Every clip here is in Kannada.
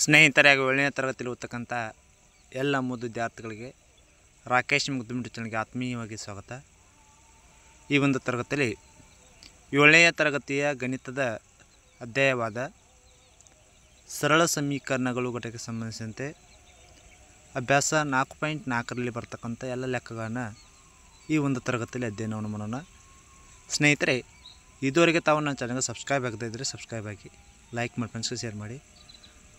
ಸ್ನೇಹಿತರೆ ಹಾಗೂ 7ನೇ ತರಗತಿಯಲ್ಲಿ ಓದ್ತಕ್ಕಂಥ ಎಲ್ಲ ಮುದ್ದು ವಿದ್ಯಾರ್ಥಿಗಳಿಗೆ ರಾಕೇಶ್ ಮುಗ್ದುಮಿಟ್ಟು ಚಾನಲ್ಗೆ ಆತ್ಮೀಯವಾಗಿ ಸ್ವಾಗತ. ಈ ಒಂದು ತರಗತಿಯಲ್ಲಿ 7ನೇ ತರಗತಿಯ ಗಣಿತದ ಅಧ್ಯಾಯವಾದ ಸರಳ ಸಮೀಕರಣಗಳು ಘಟಕಕ್ಕೆ ಸಂಬಂಧಿಸಿದಂತೆ ಅಭ್ಯಾಸ 4.4ರಲ್ಲಿ ಬರ್ತಕ್ಕಂಥ ಎಲ್ಲ ಲೆಕ್ಕಗಳನ್ನು ಈ ಒಂದು ತರಗತಿಯಲ್ಲಿ ಅಧ್ಯಯನವನ್ನು ಮಾಡೋಣ. ಸ್ನೇಹಿತರೆ, ಇದುವರೆಗೆ ತಾವು ನನ್ನ ಚಾನಲ್ಗೆ ಸಬ್ಸ್ಕ್ರೈಬ್ ಆಗದೇ ಇದ್ದರೆ ಸಬ್ಸ್ಕ್ರೈಬ್ ಆಗಿ, ಲೈಕ್ ಮಾಡಿ, ಫ್ರೆಂಡ್ಸ್ಗೆ ಶೇರ್ ಮಾಡಿ.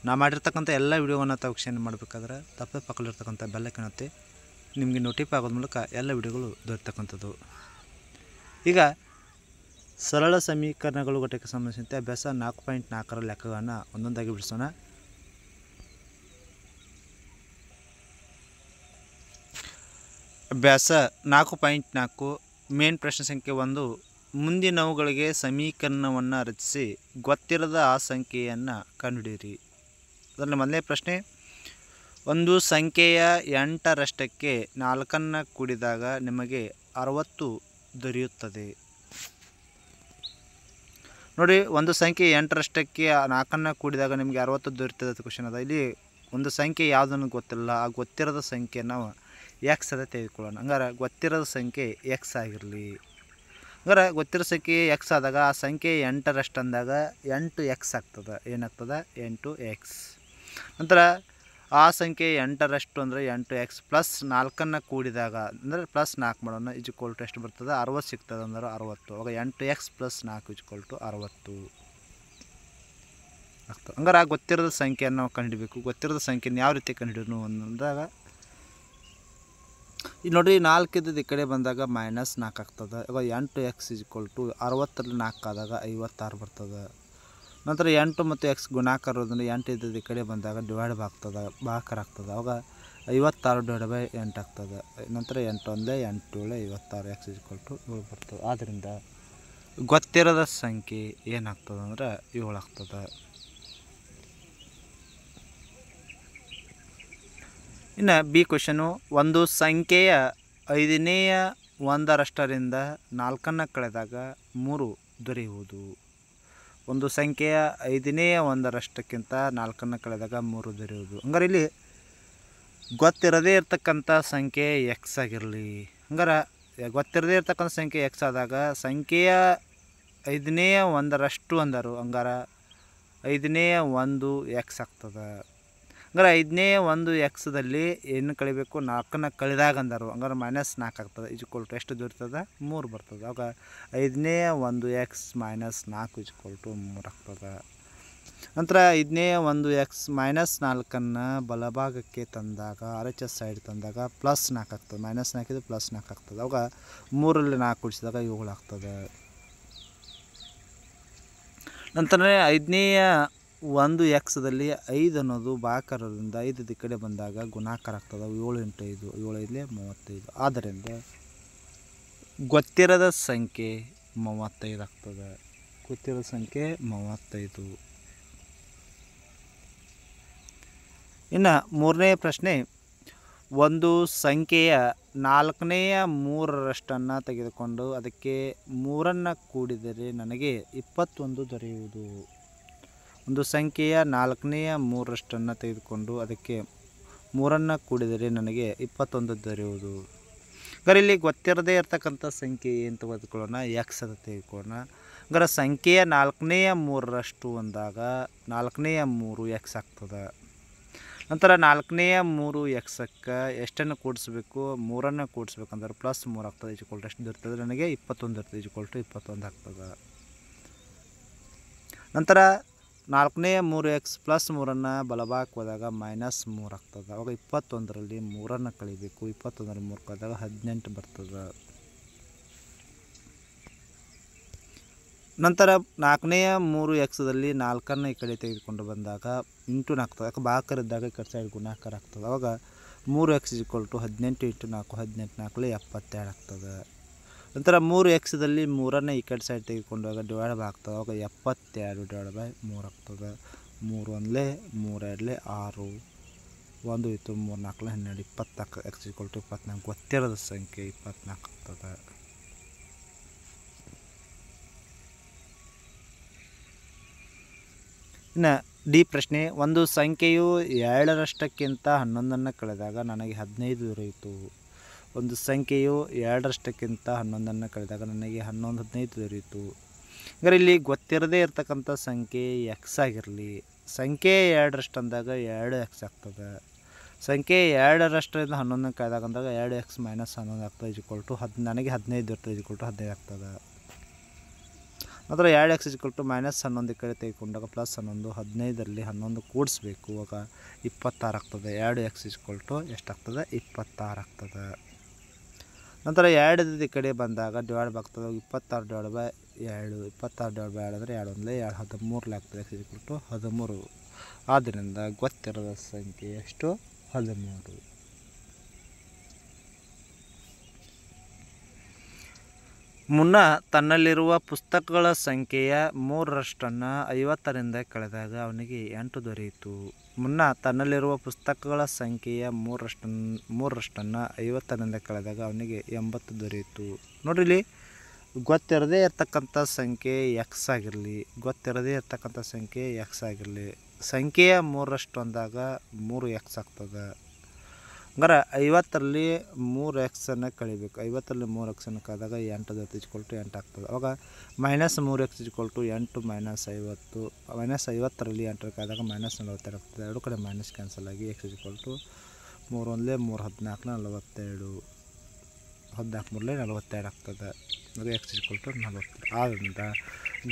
ನಾ ಮಾಡಿರ್ತಕ್ಕಂಥ ಎಲ್ಲ ವಿಡಿಯೋವನ್ನು ತಾವು ವೀಕ್ಷಣೆ ಮಾಡಬೇಕಾದ್ರೆ ತಪ್ಪದೆ ಪಕ್ಕದಲ್ಲಿರ್ತಕ್ಕಂಥ ಬೆಲ್ ಐಕಾನ್ ಒತ್ತಿ ನಿಮಗೆ ನೋಟಿಫೈ ಆಗೋದ ಮೂಲಕ ಎಲ್ಲ ವಿಡಿಯೋಗಳು ದೊರೆತಕ್ಕಂಥದ್ದು. ಈಗ ಸರಳ ಸಮೀಕರಣಗಳು ಘಟಕಕ್ಕೆ ಸಂಬಂಧಿಸಿದಂತೆ ಅಭ್ಯಾಸ 4.4ರ ಲೆಕ್ಕಗಳನ್ನು ಒಂದೊಂದಾಗಿ ಬಿಡಿಸೋಣ. ಅಭ್ಯಾಸ 4.4 ಮೇನ್ ಪ್ರಶ್ನೆ ಸಂಖ್ಯೆ 1. ಮುಂದಿನವುಗಳಿಗೆ ಸಮೀಕರಣವನ್ನು ರಚಿಸಿ ಗೊತ್ತಿರದ ಆ ಸಂಖ್ಯೆಯನ್ನು ಕಂಡುಹಿಡಿಯಿರಿ. ಅದರಲ್ಲಿ ಮೊದಲನೇ ಪ್ರಶ್ನೆ, ಒಂದು ಸಂಖ್ಯೆಯ 8ರಷ್ಟಕ್ಕೆ 4ನ್ನು ಕೂಡಿದಾಗ ನಿಮಗೆ 60 ದೊರೆಯುತ್ತದೆ. ನೋಡಿ, ಒಂದು ಸಂಖ್ಯೆ 8ರಷ್ಟಕ್ಕೆ 4ನ್ನು ಕೂಡಿದಾಗ ನಿಮಗೆ 60 ದೊರೆಯುತ್ತದೆ ಅಂತ ಕ್ವಶನ್ ಅದ. ಇಲ್ಲಿ ಒಂದು ಸಂಖ್ಯೆ ಯಾವುದನ್ನು ಗೊತ್ತಿಲ್ಲ, ಆ ಗೊತ್ತಿರದ ಸಂಖ್ಯೆ ನಾವು ಎಕ್ಸ್ ಅದ ತೆಗೆದುಕೊಳ್ಳೋಣ. ಹಂಗಾರೆ ಗೊತ್ತಿರೋದ ಸಂಖ್ಯೆ ಎಕ್ಸ್ ಆಗಿರಲಿ. ಹಂಗಾರೆ ಗೊತ್ತಿರೋ ಸಂಖ್ಯೆ ಎಕ್ಸ್ ಆದಾಗ ಆ ಸಂಖ್ಯೆ 8ರಷ್ಟು ಅಂದಾಗ 8x ಆಗ್ತದೆ. ಏನಾಗ್ತದೆ? 8x. ನಂತರ ಆ ಸಂಖ್ಯೆ 8ರಷ್ಟು ಅಂದರೆ 8x ಪ್ಲಸ್ 4ನ್ನು ಕೂಡಿದಾಗ ಅಂದರೆ ಪ್ಲಸ್ 4 ಮಾಡೋಣ, ಇಜ್ಕೊಲ್ಟು ಎಷ್ಟು ಬರ್ತದೆ? 60 ಸಿಗ್ತದೆ. ಅಂದ್ರೆ 60. ಅವಾಗ 8x ಪ್ಲಸ್ 4 ಇಜ್ಕೊಲ್ಟು 60 ಆಗ್ತದೆ. ಹಂಗಾರೆ ಆ ಗೊತ್ತಿರೋದ ಸಂಖ್ಯೆಯನ್ನು ನಾವು ಕಂಡುಹಿಡಬೇಕು. ಗೊತ್ತಿರೋದ ಸಂಖ್ಯೆನ ಯಾವ ರೀತಿ ಕಂಡುಹಿಡಿಯೋಣ ಅಂದಾಗ, ಈಗ ನೋಡಿರಿ, 4 ಇದ್ದದ್ದು ಈ ಕಡೆ ಬಂದಾಗ -4 ಆಗ್ತದೆ. ಇವಾಗ 8x ಇಜ್ಕೊಲ್ಟು 60ರಲ್ಲಿ 4 ಆದಾಗ 56 ಬರ್ತದೆ. ನಂತರ 8 ಮತ್ತು x ಗುಣಾಕಾರ ಇರೋದ್ರಿಂದ 8 ಇದ್ದದ್ದು ಈ ಕಡೆ ಬಂದಾಗ ಡಿವೈಡ್ ಆಗ್ತದೆ, ಭಾಗಾಕಾರ ಆಗ್ತದೆ. ಅವಾಗ 56/8 ಆಗ್ತದೆ. ನಂತರ 8 1 8 7 56 x ಇಜ್ಕೊಲ್ಟು 7 ಬರ್ತದೆ. ಆದ್ದರಿಂದ ಗೊತ್ತಿರೋದ ಸಂಖ್ಯೆ ಏನಾಗ್ತದೆ ಅಂದ್ರೆ 7 ಆಗ್ತದೆ. ಇನ್ನು ಬಿ ಕ್ವಶನು, ಒಂದು ಸಂಖ್ಯೆಯ 5ನೇ ಒಂದರಷ್ಟರಿಂದ 4ನ್ನು ಕಳೆದಾಗ 3 ದೊರೆಯುವುದು. ಒಂದು ಸಂಖ್ಯೆಯ 5ನೇ ಒಂದರಷ್ಟಕ್ಕಿಂತ 4ನ್ನು ಕಳೆದಾಗ 3 ದೊರೆಯುವುದು. ಹಂಗಾರೆ ಇಲ್ಲಿ ಗೊತ್ತಿರದೇ ಇರ್ತಕ್ಕಂಥ ಸಂಖ್ಯೆ ಎಕ್ಸ್ ಆಗಿರಲಿ. ಹಂಗಾರೆ ಗೊತ್ತಿರದೇ ಇರ್ತಕ್ಕಂಥ ಸಂಖ್ಯೆ ಎಕ್ಸ್ ಆದಾಗ ಸಂಖ್ಯೆಯ 5ನೇ ಒಂದರಷ್ಟು ಅಂದರು. ಹಂಗಾರೆ 5ನೇ ಒಂದು ಎಕ್ಸ್ ಆಗ್ತದೆ. ಹಂಗಾರೆ 5ನೇ ಒಂದು ಎಕ್ಸ್ದಲ್ಲಿ ಏನು ಕಳಿಬೇಕು? 4ನ್ನು ಕಳೆದಾಗ ಅಂದರು. ಹಂಗಾರೆ -4 ಆಗ್ತದೆ. ಇಜ್ಕೊಲ್ಟು ಎಷ್ಟು ದೊರೀತದೆ? 3 ಬರ್ತದೆ. ಆವಾಗ 5ನೇ ಒಂದು ಎಕ್ಸ್ -4 ಇಜ್ಕೊಲ್ಟು 3 ಆಗ್ತದೆ. ನಂತರ 5ನೇ ಒಂದು ಎಕ್ಸ್ -4ನ್ನು ಬಲಭಾಗಕ್ಕೆ ತಂದಾಗ, RHS ಸೈಡ್ ತಂದಾಗ +4 ಆಗ್ತದೆ. -4 ಇದು +4 ಆಗ್ತದೆ. ಅವಾಗ 3ರಲ್ಲಿ 4 ಕೂಡಿಸಿದಾಗ 7 ಆಗ್ತದೆ. ನಂತರ 5ನೇ ಒಂದು ಎಕ್ಸ್ದಲ್ಲಿ 5 ಅನ್ನೋದು ಭಾಗಾಕಾರದಿಂದ 5 ಈ ಕಡೆ ಬಂದಾಗ ಗುಣಾಕಾರ ಆಗ್ತದೆ. 7 × 5 7 5 35. ಆದ್ದರಿಂದ ಗೊತ್ತಿರದ ಸಂಖ್ಯೆ 35 ಆಗ್ತದೆ. ಗೊತ್ತಿರೋ ಸಂಖ್ಯೆ 35. ಇನ್ನು ಮೂರನೇ ಪ್ರಶ್ನೆ, ಒಂದು ಸಂಖ್ಯೆಯ 4ನೇ 3ರಷ್ಟನ್ನು ತೆಗೆದುಕೊಂಡು ಅದಕ್ಕೆ 3ನ್ನು ಕೂಡಿದರೆ ನನಗೆ 21 ದೊರೆಯುವುದು. ಒಂದು ಸಂಖ್ಯೆಯ 4ನೇ 3ರಷ್ಟನ್ನು ತೆಗೆದುಕೊಂಡು ಅದಕ್ಕೆ 3ನ್ನು ಕೂಡಿದರೆ ನನಗೆ 21 ದೊರೆಯುವುದು. ಹಂಗಾರೆ ಇಲ್ಲಿ ಗೊತ್ತಿರದೇ ಇರ್ತಕ್ಕಂಥ ಸಂಖ್ಯೆ ಏನು ತೆಗೆದುಕೊಳ್ಳೋಣ? ಎಕ್ಸ್ ಅಂತ ತೆಗೆದುಕೊಳ್ಳೋಣ. ಹಂಗಾರೆ ಸಂಖ್ಯೆಯ 4ನೇ 3ರಷ್ಟು ಅಂದಾಗ 4ನೇ 3 ಎಕ್ಸ್ ಆಗ್ತದೆ. ನಂತರ 4ನೇ 3 ಎಕ್ಸಕ್ಕೆ ಎಷ್ಟನ್ನು ಕೂಡಿಸ್ಬೇಕು? 3ನ್ನು ಕೂಡಿಸ್ಬೇಕಂದ್ರೆ +3 ಆಗ್ತದೆ. ಇಜ್ಕೊಲ್ಟು ಎಷ್ಟು ದೊರೀತದೆ? ನನಗೆ 21 ದೊರೀತದೆ. ಇಜ್ಕೊಲ್ಟು 21 ಆಗ್ತದೆ. ನಂತರ 4ನೇ 3x +3ನ್ನು ಬಲಭಾಗಕ್ಕೆ ಹೋದಾಗ -3 ಆಗ್ತದೆ. ಅವಾಗ 21ರಲ್ಲಿ 3ನ್ನು ಕಳಿಬೇಕು. 21ರಲ್ಲಿ 3 ಕಳೆದಾಗ 18 ಬರ್ತದೆ. ನಂತರ 4ನೇ 3xದಲ್ಲಿ 4ನ್ನು ಈ ಕಡೆ ತೆಗೆದುಕೊಂಡು ಬಂದಾಗ × 4 ಆಗ್ತದೆ. ಯಾಕೆ ಭಾಗಾಕಾರ ಇದ್ದಾಗ ಈ ಕಡೆ ಸೈಡ್ ಗುಣಾಕಾರ ಆಗ್ತದೆ. ಅವಾಗ 3x ಇಜ್ಕೊಲ್ಟು 18 × 4 18 4 72 ಆಗ್ತದೆ. ನಂತರ 3xದಲ್ಲಿ 3ನ್ನು ಈ ಕಡೆ ಸೈಡ್ ತೆಗೆದುಕೊಂಡಾಗ ಡಿವೈಡ್ ಆಗ್ತದೆ. ಅವಾಗ 72/3 ಆಗ್ತದೆ. 3 1 3 2 6 1 ಇತ್ತು 3 4 12 24 x ಇಜ್ಕೊಲ್ಟು 24. ಗೊತ್ತಿರೋದ ಸಂಖ್ಯೆ 24 ಆಗ್ತದೆ. ಇನ್ನು ಡಿ ಪ್ರಶ್ನೆ, ಒಂದು ಸಂಖ್ಯೆಯು 2ರಷ್ಟಕ್ಕಿಂತ 11ನ್ನು ಕಳೆದಾಗ ನನಗೆ 15 ದೊರೆಯಿತು. ಒಂದು ಸಂಖ್ಯೆಯು 2ರಷ್ಟಕ್ಕಿಂತ 11ನ್ನು ಕಳೆದಾಗ ನನಗೆ 11 15 ದೊರೆಯಿತು. ಅಂದರೆ ಇಲ್ಲಿ ಗೊತ್ತಿರದೇ ಇರತಕ್ಕಂಥ ಸಂಖ್ಯೆ ಎಕ್ಸ್ ಆಗಿರಲಿ. ಸಂಖ್ಯೆ 2ರಷ್ಟು ಅಂದಾಗ 2x ಆಗ್ತದೆ. ಸಂಖ್ಯೆ 2ರಷ್ಟರಿಂದ 11ನ್ನು ಕಳೆದಾಗ ಅಂದಾಗ 2x - 11 ಆಗ್ತದೆ ನನಗೆ 15 ದೊರೆತದೆ 15 ಆಗ್ತದೆ. ನಂತರ 2x -11 ಈ ಕಡೆ ತೆಗೆದುಕೊಂಡಾಗ +11 15ರಲ್ಲಿ 11 ಕೂಡಿಸ್ಬೇಕು. ಆಗ 26 ಆಗ್ತದೆ. 2x ಎಷ್ಟಾಗ್ತದೆ 26 ಆಗ್ತದೆ. ನಂತರ 2 ಈ ಕಡೆ ಬಂದಾಗ ಡಿವೈಡ್ ಆಗ್ತದೆ. 26 / 2 26 / 2 ಅಂದರೆ 2 1 2 13 ಆಗ್ತದೆ. x 13. ಆದ್ದರಿಂದ ಗೊತ್ತಿರದ ಸಂಖ್ಯೆ ಎಷ್ಟು 13. ಮುನ್ನ ತನ್ನಲ್ಲಿರುವ ಪುಸ್ತಕಗಳ ಸಂಖ್ಯೆಯ 3ರಷ್ಟನ್ನು 50ರಿಂದ ಕಳೆದಾಗ ಅವನಿಗೆ 8 ದೊರೆಯಿತು. ಮುನ್ನ ತನ್ನಲ್ಲಿರುವ ಪುಸ್ತಕಗಳ ಸಂಖ್ಯೆಯ 3ರಷ್ಟನ್ನು 50ರಿಂದ ಕಳೆದಾಗ ಅವನಿಗೆ 80 ದೊರೆಯಿತು. ನೋಡ್ರಿ, ಇಲ್ಲಿ ಗೊತ್ತಿರದೇ ಇರ್ತಕ್ಕಂಥ ಸಂಖ್ಯೆ ಎಕ್ಸ್ ಆಗಿರಲಿ. ಸಂಖ್ಯೆಯ 3ರಷ್ಟು ಅಂದಾಗ 3x ಆಗ್ತದೆ. ಹಂಗಾರೆ 50ರಲ್ಲಿ 3xನ್ನು ಕಳಿಬೇಕು. 50ರಲ್ಲಿ 3xನ್ನು ಕಳೆದಾಗ 8 ದೊರೆತು 8 ಆಗ್ತದೆ. ಅವಾಗ -3x 8 - 50 -50ರಲ್ಲಿ 8 ಕಳೆದಾಗ -42 ಆಗ್ತದೆ. ಎರಡು ಕಡೆ ಮೈನಸ್ ಕ್ಯಾನ್ಸಲ್ ಆಗಿ x 3 1 3 14 42 14 42 ಆಗ್ತದೆ. ಅದು x 40. ಆದ್ದರಿಂದ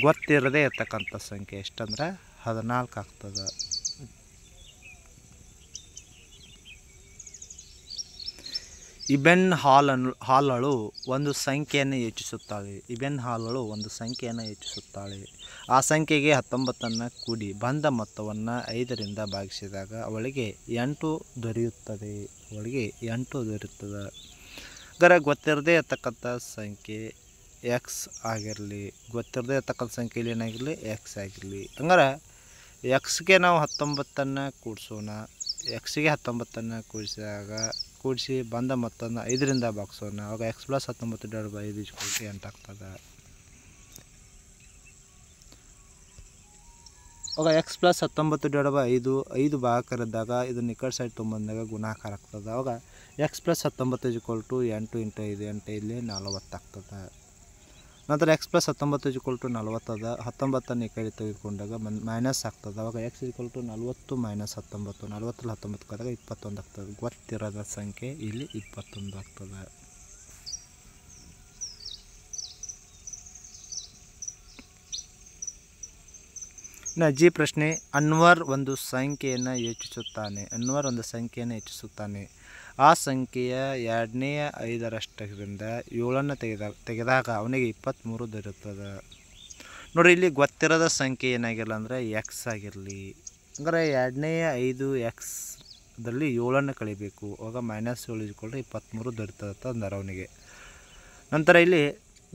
ಗೊತ್ತಿರದೇ ಇರ್ತಕ್ಕಂಥ ಸಂಖ್ಯೆ ಎಷ್ಟಂದ್ರೆ 14 ಆಗ್ತದೆ. ಇಬೆನ್ ಹಾಲಳು ಒಂದು ಸಂಖ್ಯೆಯನ್ನು ಯೋಚಿಸುತ್ತಾಳೆ. ಆ ಸಂಖ್ಯೆಗೆ 19ನ್ನು ಕೂಡಿ ಬಂದ ಮೊತ್ತವನ್ನು 5ರಿಂದ ಭಾಗಿಸಿದಾಗ ಅವಳಿಗೆ 8 ದೊರೆಯುತ್ತದೆ. ಅಂದರೆ ಗೊತ್ತಿರದೇ ಇರ್ತಕ್ಕಂಥ ಸಂಖ್ಯೆ ಎಕ್ಸ್ ಆಗಿರಲಿ. ಏನಾಗಿರಲಿ ಎಕ್ಸ್ ಆಗಿರಲಿ. ಹಂಗಾರೆ ಎಕ್ಸ್ಗೆ ನಾವು 19ನ್ನು ಕೂಡಿಸೋಣ. ಎಕ್ಸ್ಗೆ 19ನ್ನು ಕೂಡಿಸಿ ಬಂದ ಮೊತ್ತವನ್ನು 5ರಿಂದ ಭಾಗಿಸೋಣ. ಆವಾಗ x + 19 / 5 8 ಆಗ್ತದೆ. ಆವಾಗ x + 19 / 5 ಭಾಗಕರಿದ್ದಾಗ ಇದನ್ನು ಈ ಕಡೆ ಸೈಡ್ ತೊಗೊಂಬಂದಾಗ ಗುಣಾಕಾರ ಆಗ್ತದೆ. ಆವಾಗ x + 19 = 8 × 5 8 ಇಲ್ಲಿ 40 ಆಗ್ತದೆ. ನಂತರ x + 19 = 40 ಅದ. 19ನ್ನು ಈ ಕಡೆ ತೆಗೆದುಕೊಂಡಾಗ ಮೈನಸ್ ಆಗ್ತದೆ. ಆವಾಗ x = 40 - 19 40ರಲ್ಲಿ 19 ಕಳೆದಾಗ 21 ಆಗ್ತದೆ. ಗೊತ್ತಿರದ ಸಂಖ್ಯೆ ಇಲ್ಲಿ 21 ಆಗ್ತದೆ. ಇನ್ನು ಜಿ ಪ್ರಶ್ನೆ, ಅನ್ವರ್ ಒಂದು ಸಂಖ್ಯೆಯನ್ನು ಯೋಚಿಸುತ್ತಾನೆ. ಆ ಸಂಖ್ಯೆಯ 2ನೇ 5ರಷ್ಟರಿಂದ 7ನ್ನು ತೆಗೆದಾಗ ಅವನಿಗೆ 23 ದೊರೆಯುತ್ತದೆ. ನೋಡಿರಿ, ಇಲ್ಲಿ ಗೊತ್ತಿರದ ಸಂಖ್ಯೆ ಏನಾಗಿರಲ್ಲ ಅಂದರೆ ಎಕ್ಸ್ ಆಗಿರಲಿ. ಅಂದರೆ 2ನೇ 5xದಲ್ಲಿ 7ನ್ನು ಕಳಿಬೇಕು. ಆವಾಗ -7 = 23 ದೊರೆಯುತ್ತದೆ ಅಂದರೆ ಅವನಿಗೆ. ನಂತರ ಇಲ್ಲಿ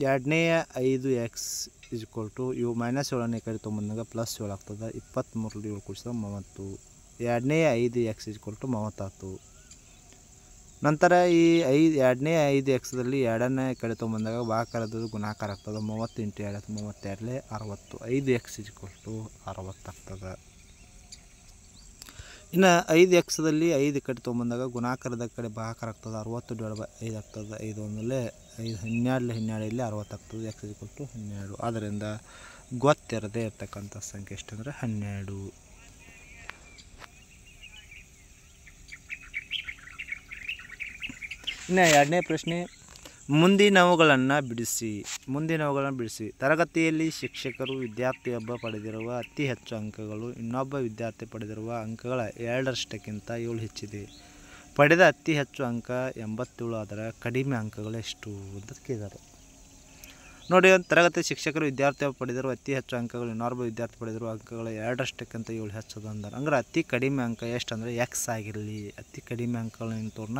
2ನೇ 5x -7ನ್ನು ಈ ಕಡೆ ತೊಗೊಂಬಂದಾಗ +7 ಆಗ್ತದೆ. 23ರಲ್ಲಿ 7 ಕೂಡಿಸಿದಾಗ 30. 2ನೇ 5x = 30 ಆಯ್ತು. ನಂತರ ಈ 2ನೇ 5xದಲ್ಲಿ 2ನ್ನು ಈ ಕಡೆ ತೊಗೊಂಬಂದಾಗ ಭಾಗಕರದ್ದು ಗುಣಾಕಾರ ಆಗ್ತದೆ. 30 × 2 32 60. 5x = 60 ಆಗ್ತದೆ. ಇನ್ನು 5xದಲ್ಲಿ 5 ಕಡೆ ತೊಗೊಂಬಂದಾಗ ಗುಣಾಕಾರದ ಕಡೆ ಭಾಗಾಕಾರ ಆಗ್ತದೆ. 60 / 5 ಆಗ್ತದೆ. 5 1 5 12 ಇಲ್ಲಿ 60 ಆಗ್ತದೆ. x = 12. ಆದ್ದರಿಂದ ಗೊತ್ತಿರದೇ ಇರ್ತಕ್ಕಂಥ ಸಂಖ್ಯೆ ಎಷ್ಟಂದರೆ 12. ಇನ್ನು 2ನೇ ಪ್ರಶ್ನೆ, ಮುಂದಿನವುಗಳನ್ನು ಬಿಡಿಸಿ. ತರಗತಿಯಲ್ಲಿ ಶಿಕ್ಷಕರು ವಿದ್ಯಾರ್ಥಿಯೊಬ್ಬ ಪಡೆದಿರುವ ಅತಿ ಹೆಚ್ಚು ಅಂಕಗಳು ಇನ್ನೊಬ್ಬ ವಿದ್ಯಾರ್ಥಿ ಪಡೆದಿರುವ ಅಂಕಗಳ 2ರಷ್ಟಕ್ಕಿಂತ 7 ಹೆಚ್ಚಿದೆ. ಪಡೆದ ಅತಿ ಹೆಚ್ಚು ಅಂಕ 87 ಆದರೆ ಕಡಿಮೆ ಅಂಕಗಳು ಎಷ್ಟು ಅಂತ ಕೇಳಿದ್ದಾರೆ. ನೋಡಿ, ಒಂದು ತರಗತಿ ಶಿಕ್ಷಕರು ವಿದ್ಯಾರ್ಥಿಯೊಬ್ಬ ಪಡೆದಿರುವ ಅತಿ ಹೆಚ್ಚು ಅಂಕಗಳು ಇನ್ನೊಬ್ಬ ವಿದ್ಯಾರ್ಥಿ ಪಡೆದಿರುವ ಅಂಕಗಳ 2ರಷ್ಟಕ್ಕಿಂತ 7 ಹೆಚ್ಚದ ಅಂದ್ರೆ ಅತಿ ಕಡಿಮೆ ಅಂಕ ಎಷ್ಟು ಅಂದರೆ ಎಕ್ಸ್ ಆಗಿರಲಿ. ಅತಿ ಕಡಿಮೆ ಅಂಕಗಳನ್ನು ತೋರ್ನ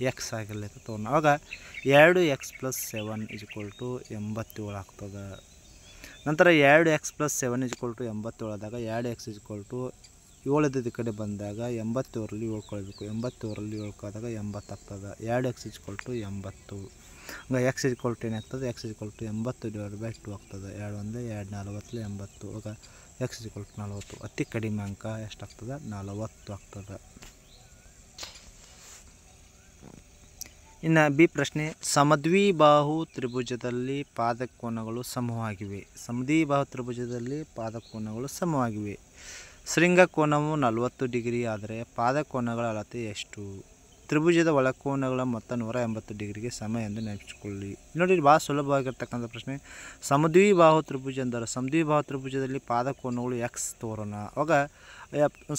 ಎಕ್ಸ್ ಆಗಿರಲಿ ಅಂತ ತೋರ್ನ. ಆವಾಗ 2x + 7 = 87 ಆಗ್ತದೆ. ನಂತರ 2x + 7 = 87 ಆದಾಗ 2x = 7 ಈ ಕಡೆ ಬಂದಾಗ 87ರಲ್ಲಿ 7 ಕಳಿಬೇಕು. 87ರಲ್ಲಿ 7 ಕಳೆದಾಗ 80 ಆಗ್ತದೆ. 2x = 80. ಹಂಗೆ x ಏನಾಗ್ತದೆ x = 80 / 2 ಆಗ್ತದೆ. 2 1 2 40 80. ಆಗ ಎಕ್ಸ್ ಈಕ್ವಲ್ ಟು 40. ಅತಿ ಕಡಿಮೆ ಅಂಕ ಎಷ್ಟಾಗ್ತದೆ 40 ಆಗ್ತದೆ. ಇನ್ನು ಬಿ ಪ್ರಶ್ನೆ, ಸಮದ್ವಿಬಾಹು ತ್ರಿಭುಜದಲ್ಲಿ ಪಾದಕೋನಗಳು ಸಮವಾಗಿವೆ. ಸಮದ್ವಿಬಾಹು ತ್ರಿಭುಜದಲ್ಲಿ ಪಾದಕೋನಗಳು ಸಮವಾಗಿವೆ. ಶೃಂಗ ಕೋನವು 40 ಡಿಗ್ರಿ ಆದರೆ ಪಾದಕೋನಗಳ ಅಳತೆ ಎಷ್ಟು? ತ್ರಿಭುಜದ ಒಳಕೋನಗಳ ಮೊತ್ತ 180 ಡಿಗ್ರಿಗೆ ಸಮ ಎಂದು ನೆನಪಿಸಿಕೊಳ್ಳಿ. ನೋಡಿ, ಭಾಳ ಸುಲಭವಾಗಿರ್ತಕ್ಕಂಥ ಪ್ರಶ್ನೆ. ಸಮದ್ವಿಬಾಹು ತ್ರಿಭುಜ ಅಂದರೆ ಸಮದ್ವಿಬಾಹು ತ್ರಿಭುಜದಲ್ಲಿ ಪಾದಕೋನಗಳು ಎಕ್ಸ್ ತೋರೋಣ. ಅವಾಗ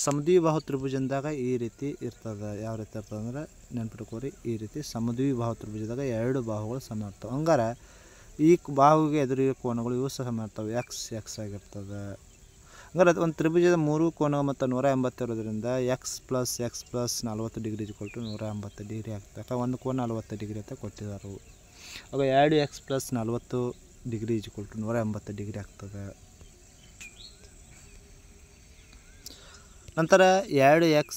ಸಮದ್ವಿಬಾಹು ತ್ರಿಭುಜ ಅಂದಾಗ ಈ ರೀತಿ ಇರ್ತದೆ. ಯಾವ ರೀತಿ ಇರ್ತದೆ ಅಂದ್ರೆ ನೆನ್ಪಿಟ್ಕೋರಿ, ಈ ರೀತಿ ಸಮದ್ವಿಬಾಹು ತ್ರಿಭುಜದಾಗ 2 ಬಾಹುಗಳು ಸಮ ಇರ್ತವೆ. ಹಂಗಾರೆ ಈ ಬಾಹುವಿಗೆ ಎದುರಿರೋ ಕೋನಗಳು ಇವು ಸಹ ಸಮ ಇರ್ತವೆ, ಎಕ್ಸ್ ಎಕ್ಸ್ ಆಗಿರ್ತದೆ. ಹಂಗಾರೆ ಅದು ಒಂದು ತ್ರಿಭುಜದ 3 ಕೋನ ಮತ್ತು 180 ಇರೋದ್ರಿಂದ x plus 40 degree equal to 180 degree ಆಗ್ತದೆ. ಒಂದು ಕೋನ 40 ಡಿಗ್ರಿ ಅಂತ ಕೊಟ್ಟಿದ್ದಾರೆ. ಆಗ 2x plus 40 degree equal to 180 degree ಆಗ್ತದೆ. ನಂತರ 2x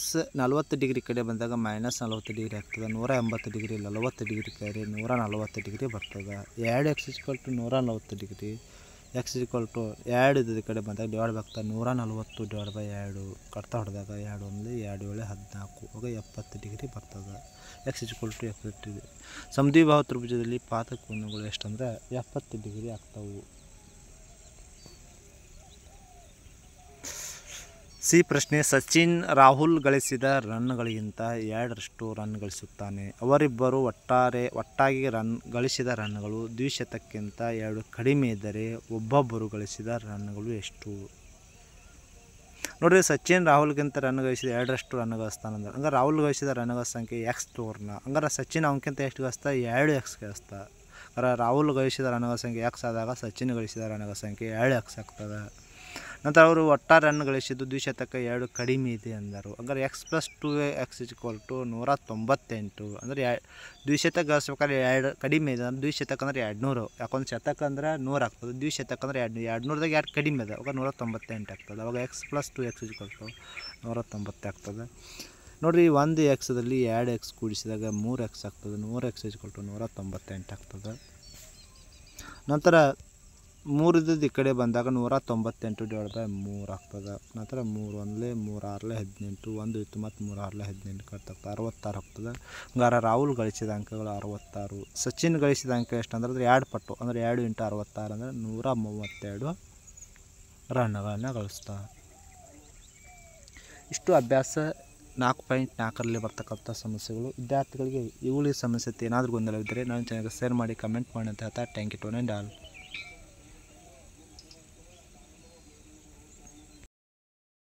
40 ಡಿಗ್ರಿ ಕಡೆ ಬಂದಾಗ ಮೈನಸ್ 40 ಡಿಗ್ರಿ ಆಗ್ತದೆ. 180 ಡಿಗ್ರಿ 40 ಡಿಗ್ರಿ ಕಡೆ 140 ಡಿಗ್ರಿ ಬರ್ತದೆ. 2x equal to 140 degree, x equal to 2 ಇದ್ದ ಕಡೆ ಬಂದಾಗ ಡಿವೈಡ್ ಆಗ್ತದೆ 140 ಡಿವೈಡ್ ಬೈ 2 ಕಡ್ತಾ ಹೊಡೆದಾಗ 2 1 2 7 14, ಆಗ 70 ಡಿಗ್ರಿ ಬರ್ತದೆ. X equal to 70 degree. ಸಮದ್ವಿಬಾಹು ತ್ರಿಭುಜದಲ್ಲಿ ಪಾದಕೋನಗಳು ಎಷ್ಟಂದ್ರೆ 70 ಡಿಗ್ರಿ ಆಗ್ತವೆ. ಸಿ ಪ್ರಶ್ನೆ, ಸಚಿನ್ ರಾಹುಲ್ ಗಳಿಸಿದ ರನ್ಗಳಿಗಿಂತ 2ರಷ್ಟು ರನ್ ಗಳಿಸುತ್ತಾನೆ. ಅವರಿಬ್ಬರು ಒಟ್ಟಾಗಿ ಗಳಿಸಿದ ರನ್ಗಳು ದ್ವಿಶತಕ್ಕಿಂತ 2 ಕಡಿಮೆ ಇದ್ದರೆ ಒಬ್ಬೊಬ್ಬರು ಗಳಿಸಿದ ರನ್ಗಳು ಎಷ್ಟು? ನೋಡಿರಿ, ಸಚಿನ್ ರಾಹುಲ್ಗಿಂತ ರನ್ ಗಳಿಸಿದ 2ರಷ್ಟು ರನ್ ಗಳಿಸ್ತಾನಂದ್ರೆ ಹಂಗಾರೆ ರಾಹುಲ್ ಗಳಿಸಿದ ರನ್ಗಳ ಸಂಖ್ಯೆ ಎಕ್ಸ್ ತೋರ್ನ. ಹಂಗಾರೆ ಸಚಿನ್ ಅವನಕ್ಕಿಂತ ಎಷ್ಟು ಗಳಿಸ್ತಾ? 2x ಗಳಿಸ್ತಾ. ಹಂಗಾರೆ ರಾಹುಲ್ ಗಳಿಸಿದ ರನ್ಗಳ ಸಂಖ್ಯೆ ಎಕ್ಸ್ ಆದಾಗ ಸಚಿನ್ ಗಳಿಸಿದ ರನ್ಗಳ ಸಂಖ್ಯೆ 2x ಆಗ್ತದೆ. ನಂತರ ಅವರು ಒಟ್ಟಾರೆ ರನ್ ಗಳಿಸಿದ್ದು ದ್ವಿಶತಕ 2 ಕಡಿಮೆ ಇದೆ ಅಂದರು. ಹಂಗಾರೆ X plus 2x equal to 198. ಅಂದರೆ ದ್ವಿಶತಕ ಗಳಿಸ್ಬೇಕಾದ್ರೆ 2 ಕಡಿಮೆ ಇದೆ ಅಂದ್ರೆ ದ್ವಿಶತಕ ಅಂದ್ರೆ 200. ಯಾಕಂದ್ರೆ ಶತಕ ಅಂದ್ರೆ 100 ಆಗ್ತದೆ, ದ್ವಿಶತಕ ಅಂದ್ರೆ 200ದಾಗ 2 ಕಡಿಮೆ ಇದೆ, ಅವಾಗ 198 ಆಗ್ತದೆ. ಅವಾಗ X plus 2x equal to 190 ಆಗ್ತದೆ. ನೋಡಿರಿ, 1xದಲ್ಲಿ 2x ಕೂಡಿಸಿದಾಗ 3x ಆಗ್ತದೆ. 3x ಈಕ್ವಲ್ ಟು 198 ಆಗ್ತದೆ. ನಂತರ 3 ಇದ್ದದ್ದು ಈ ಕಡೆ ಬಂದಾಗ 198 ಡಿವೈಡ್ ಬೈ 3 ಆಗ್ತದೆ. ನಂತರ 3 1 3 6 18, 1 ಇತ್ತು ಮತ್ತು 3 6 18 ಕಟ್ಟಾಗ್ತದೆ, 66 ಆಗ್ತದೆ. ಹಂಗಾರೆ ರಾಹುಲ್ ಗಳಿಸಿದ ಅಂಕಗಳು 66. ಸಚಿನ್ ಗಳಿಸಿದ ಅಂಕ ಎಷ್ಟು ಅಂದ್ರೆ 2 ಪಟ್ಟು ಅಂದರೆ 2 × 66 ಅಂದರೆ 132 ರನ್ಗಳನ್ನು ಗಳಿಸ್ತಾ. ಇಷ್ಟು ಅಭ್ಯಾಸ 4.4ರಲ್ಲಿ ಬರ್ತಕ್ಕಂಥ ಸಮಸ್ಯೆಗಳು. ವಿದ್ಯಾರ್ಥಿಗಳಿಗೆ ಇವುಗಳಿಗೆ ಸಮಸ್ಯೆ ಏನಾದರೂ ಗೊಂದಲವಿದ್ದರೆ ನನ್ನ ಚಾನಲ್ಗೆ ಶೇರ್ ಮಾಡಿ, ಕಮೆಂಟ್ ಮಾಡಿ ಅಂತ ಹೇಳ್ತಾ ಥ್ಯಾಂಕ್ ಯು ಟು ಆಲ್.